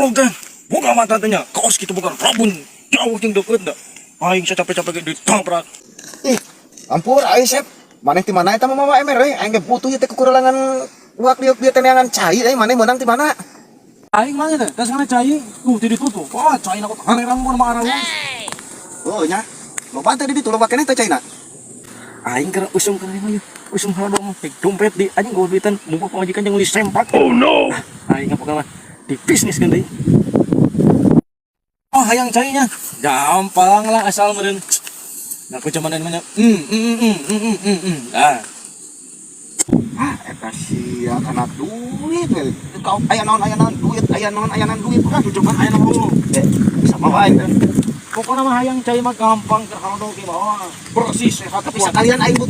Tolong teh, buka mata tanya. Kaos gitu bukan rabun jauh yang deket dah. Aing saya capek-capek ditabrak. Ih, ampun, ayo Sep. Mana ti mana eta mama emer euy, aing ge butuh ieu teh kekurangan uak dia teh neangan cai euy, mana menang ti mana? Aing mah teh, das kana cai, tidak ditutup. Wah, cai nak hanerang mun marah. Oh nya. Loba teh di ditu loba keneh teh caina. Aing kira usum kana mah usum halodong dompet di anjing gua duitan mumpung pengajikan yang nulis sempak. Oh no. Aing apa mah di bisnis kan deui. Oh, hayang cainya. Gampang lah asal meureun. Nah, aku cuman nanya, ah, Ah, eta sia kana duit we. Kau aya naon duit, aya naon duit kan cuman aya naon. Sama wae teh. pokoknya mah hayang cai mah gampang terhalodong ge bawa. Persis sehat Tapi sekalian aing butuh